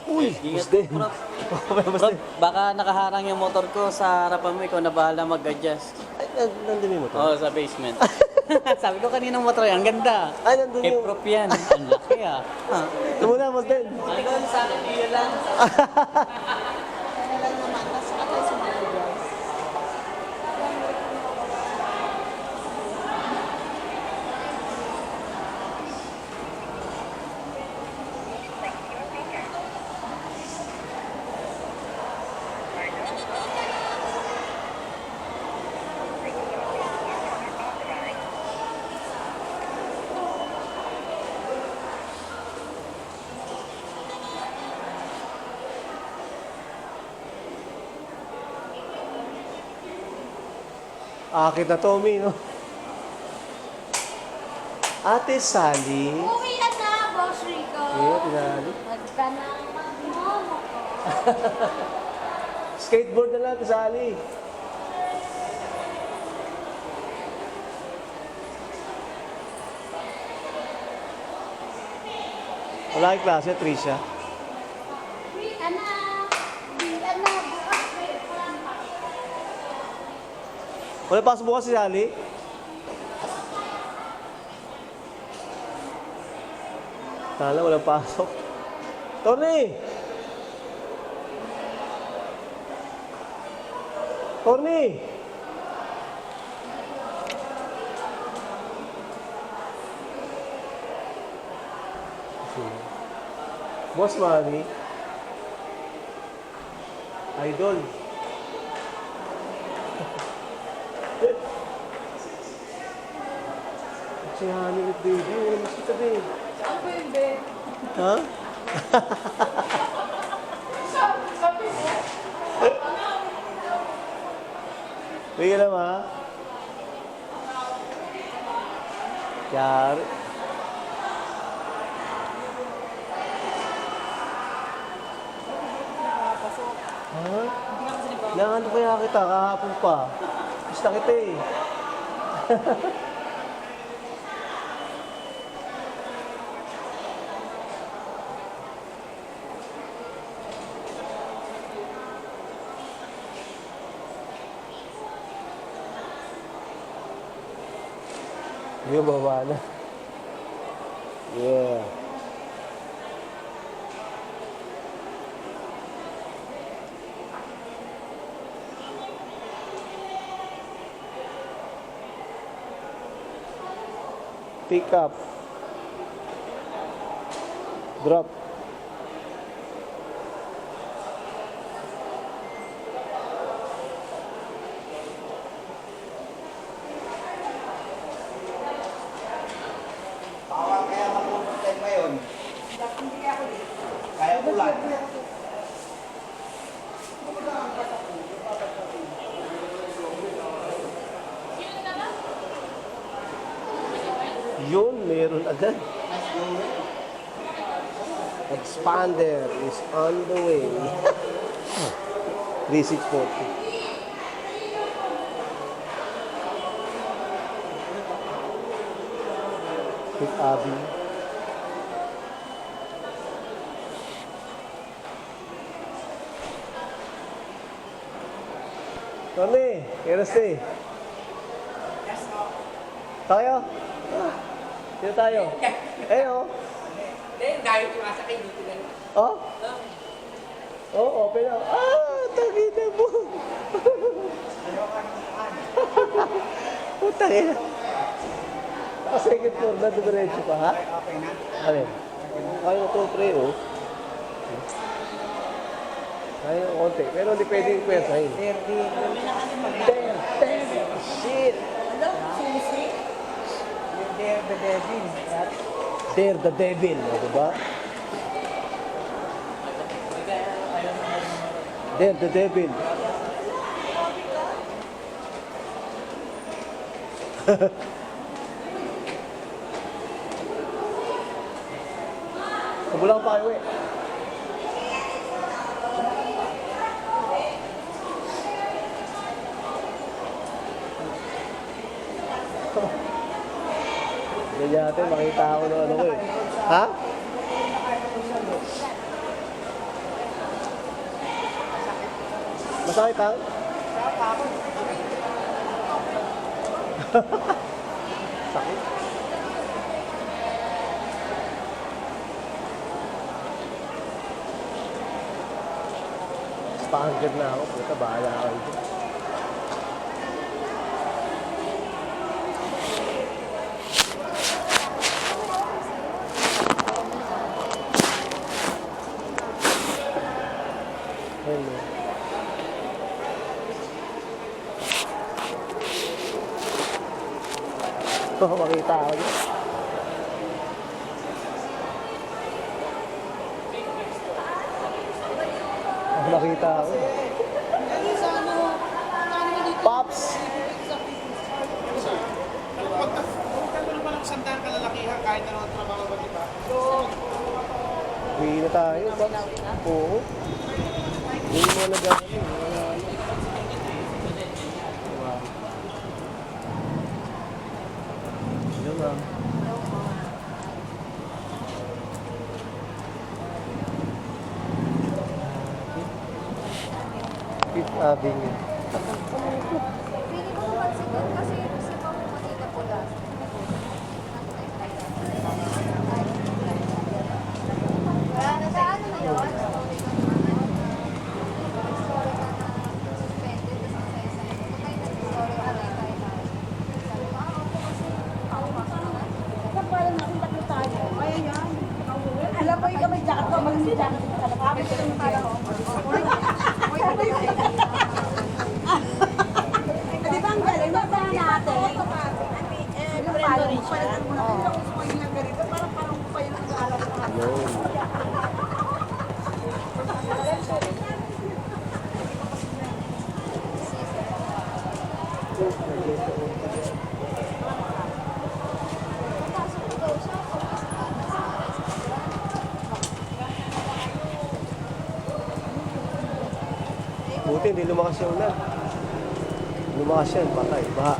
Uy, Ingat Busden. Prof. Prof, Busden. baka nakaharang yung motor ko sa harapan mo, ikaw na bahala mag-adjust. Ay, nandun yung motor. Oo, sa basement. Sabi ko kaninang motor yan, ang ganda. Ay, nandun yung... K-proof yan. Ang laki ah. Ito muna, Busden. Ano sa akin, yun lang. Akit na Tommy, no? Ate Sally. Uwi na, Boss Rico. Iya, tinali. Magka na magmomo ko. Skateboard na lang, Ate Sally. Wala yung klase, Trisha. Uwi na. Uwi na, bukas may planta. Wala pasok bukas si Sally? Tala, walang pasok. Tony! Tony! Boss Manny. Idol. Si Honey with baby. Wala mas kita din. Saan ko yung bed? Ha? Sabi mo? Uy, alam ha? Yari. Ha? Kailangan ko kaya kita kahapon pa. Gusto kita eh. Yung baba na. Yeah. Pick up. Drop. Bawal kaya mapupunta ngayon. Kaya ulan. Yun, meron agad. Expander is on the way. 3640. With Abby. Tony, Kereste. Tayo? Sino tayo? Eh, oh. Hindi, dahil sumasakay dito na. Oh? Oh, open na. Ah, tagina mo. Putang ina. Naka-second floor na, dumiretso pa, ha? Okay na? Alin? Kaya na to, pre, oh. Kaya na konti. Pero hindi pwede yung pwersahin. Shit! Dare the devil. Dare the devil, o, diba? Dare the devil. Kabulang pa kayo eh. Ganyan natin, makita ako ng ano ko eh. Ha? Sakit ha? Sakit. Pangagad na ako. Puta, bahala ako dito. Hello. Oh, makita ako dito. Nakita ako. Pops! Huwag ka naman ng sandaan kalalakihan kahit ano ang trabaho ba, di ba? Uwi na tayo, Pops. Oo. Hindi mo nag-ano. Wow. Hello, ma'am. Fifth Avenue. Pili ko naman siguro kasi gusto pa mo makita po last. Wala na sa ano na yun? Story ka na suspended, tapos isa-isa. Kung tayo nag-story ka na tayo na. Sabi ko, okay kasi paupa ka naman. Parang nakuntak tayo. Kaya yan. Alam mo yung kamay jacket ko, magandang jacket ko talaga. Kami ko yung parang, di ba ang galing? Masahan natin. Friendo rin siya. Buti, hindi lumakas yung ulan. Lumakas yan, patay, baha.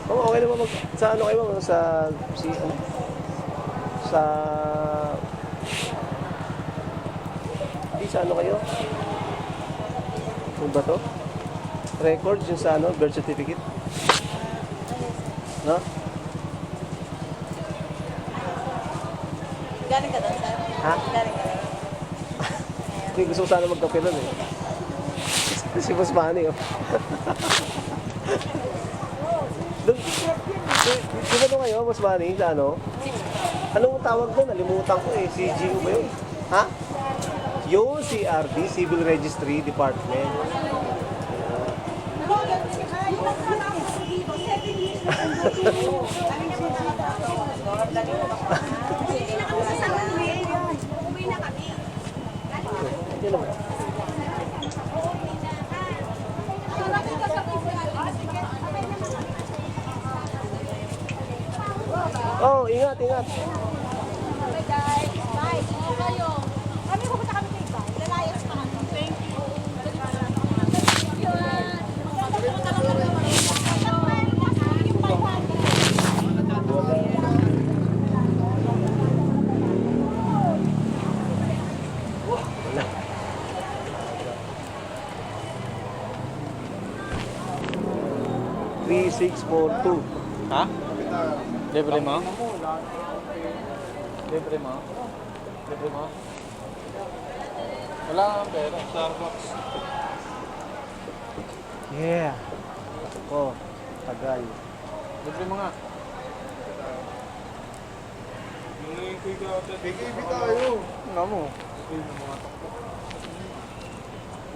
Oh, okay naman sa ano kayo ma'am? Sa ano kayo? Ano ba to? Records yung sa ano, birth certificate? No? Galing ka doon, sir? Ha? Galing ka doon. Hindi, gusto ko sana magkape nun eh. Si Boss Manny, oh. Di ba doon kayo, Boss Manny, sa ano? Anong tawag doon? Nalimutan ko eh. CGO ba yun? Ha? Yung CRD, Civil Registry Department. Hindi na kami sa uwi. Uwi na kami. Yun naman. Oh, ingat, ingat. Okay guys, bye. Oo kayo. Kami pupunta kami kay Bay. Lalayas pa kami. Thank you. Wala. 3642. Ha? Libre mo? Libre mo? Libre mo? Wala kang pera. Starbucks. Yeah. Oh, tagal. Libre mo nga. BKB tayo. Nga mo.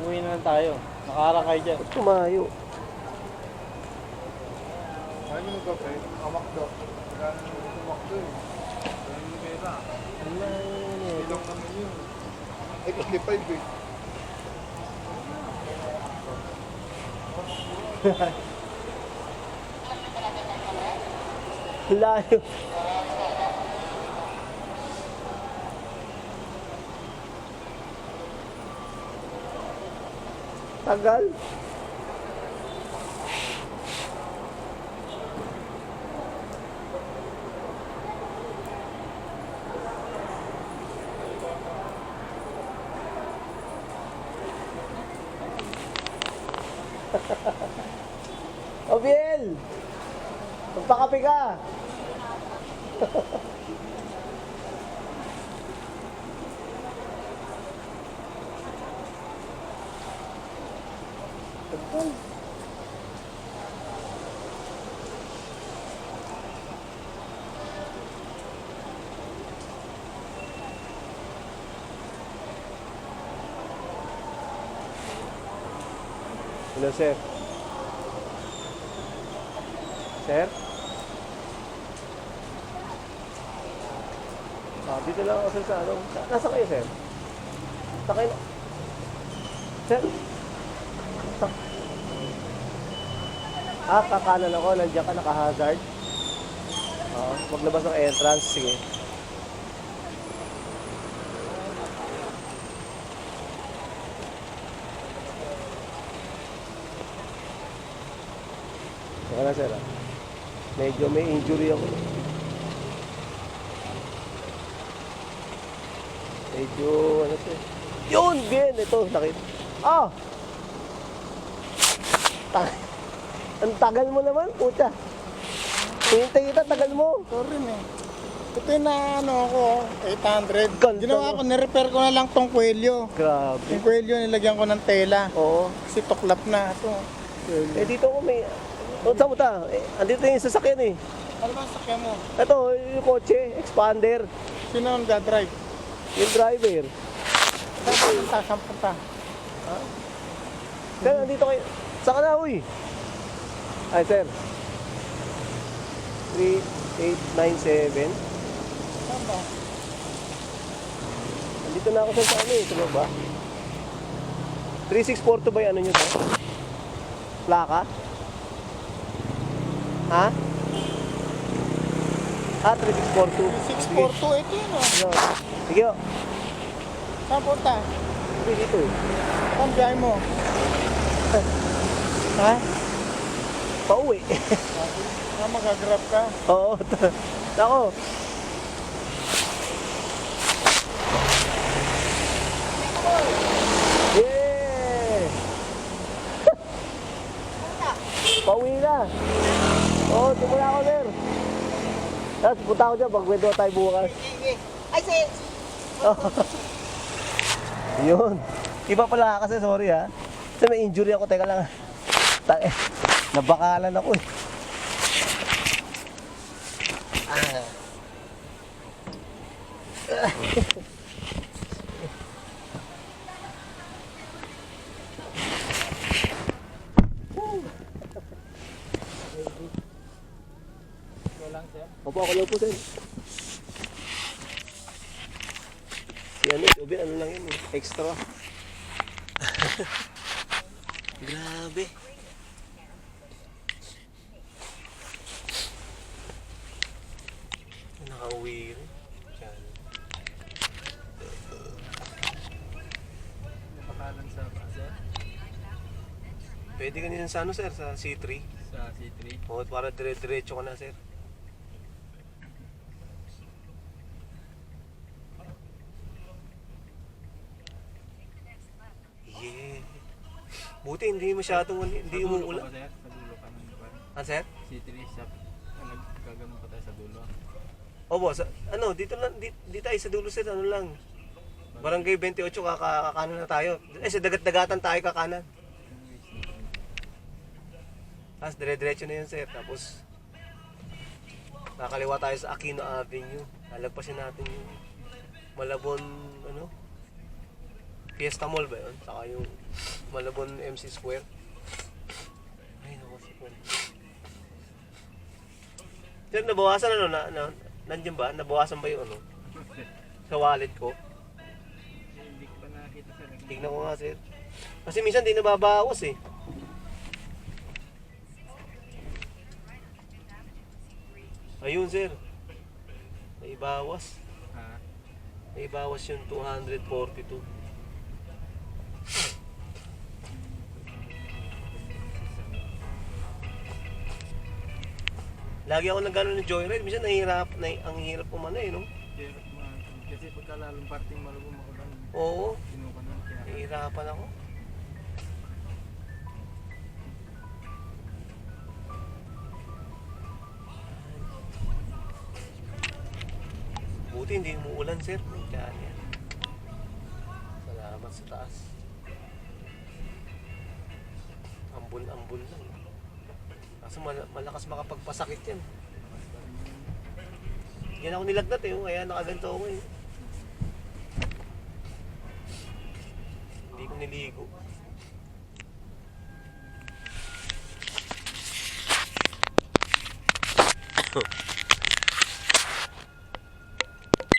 Uwi na lang tayo. Nakarakay dyan. Ba't tumayo? Ayaw mo magkape? Amakdo. Kailangan mo tumakdo eh. Kailangan mo pera. Wala yun. Ilang naman yun. Ay, 25 eh. Layo. Tagal. O, Biel! Magpakape ka! Hello, sir. Sir? Dito lang ako sir sa ano. Nasa kayo, sir? Sakay na. Sir? Kakanan ako. Nandiyan ka, naka-hazard. Maglabas ng entrance. Sige. Saka na, sir. Medyo may injury ako. Medyo, ano sir? Yun! Bien! Ito, sakit. Ang tagal mo naman, puta. Hintay kita, tagal mo. Ito rin eh. Ito yung na ano ako, 800. Ganda, Ginawa ko, nirepair ko na lang tong kwelyo. Grabe. Yung kwelyo, nilagyan ko ng tela. Oo. Kasi tuklap na. Ito. Dito ko may... Saan mo ta? Andito yung sasakyan eh. Ano ba ang sakyan mo? Ito, yung kotse, expander. Sino ang drive? Yung driver. Saan punta? Sir, andito kayo. Saan ka na, uy? Ay, sir. 3897. Saan ba? Andito na ako sa ano eh. Sa ba? 3642 ba yung ano nyo to? Plaka? Ha? 3642. 642, ito yun oh. Sige. Sige o. Saan punta? Sige dito eh. Saan biyahe mo? Ha? Pauwi. Magagrab ka? Oo. Ako. Yeah! Pauwi na. Oo, tumula ako, sir. Tapos punta ako dyan, pag-wedo tayo bukas. Ay, sis! Yun. Iba pala kasi, sorry ha. Kasi may injury ako, teka lang. Nabakalan ako eh. Opo, ako lang po, sir. Si ano, Ubin, ano lang yun eh. Extra. Grabe. Nakauwi rin. Yan. Napakalan sa sir? Pwede ka niyan sa ano, sir, sa C3. Sa C3. O, para dire-diretso ka na, sir. Yeah. Buti hindi masyadong, hindi umuulan. Sir, sa dulo ka ng lugar. Ah, sir? C3 sa nagkaganon pa tayo sa dulo. Opo, sa, ano, dito lang, di tayo sa dulo, sir, ano lang. Barangay 28, kakanan na tayo. Sa dagat-dagatan tayo kakanan. Tapos dire-diretso na yun, sir. Tapos, nakaliwa tayo sa Aquino Avenue. Lalagpasin natin yung Malabon, ano? Fiesta Mall ba yun? Saka yung Malabon MC Square. Ay, naku, sipon. Sir, nabawasan ano? Nandiyan ba? Nabawasan ba yung ano? Sa wallet ko? Hindi ko pa nakita sir. Tignan ko nga, sir. Kasi minsan di nababawas eh. Ayun, sir. May bawas. Ha? May bawas yung 242. Lagi ako nag-ano ng joyride. Minsan ang hirap umano eh, no? Kasi pagka lalong parting malubong makulang, Oo, sinuka na. nahihirapan ako. Buti hindi umuulan, sir. Kaya yan. Salamat sa taas. Ambon-ambon lang. Kaso malakas makapagpasakit yan. Yan ako nilagnat eh, kaya nakaganto ako eh. Hindi ko niligo.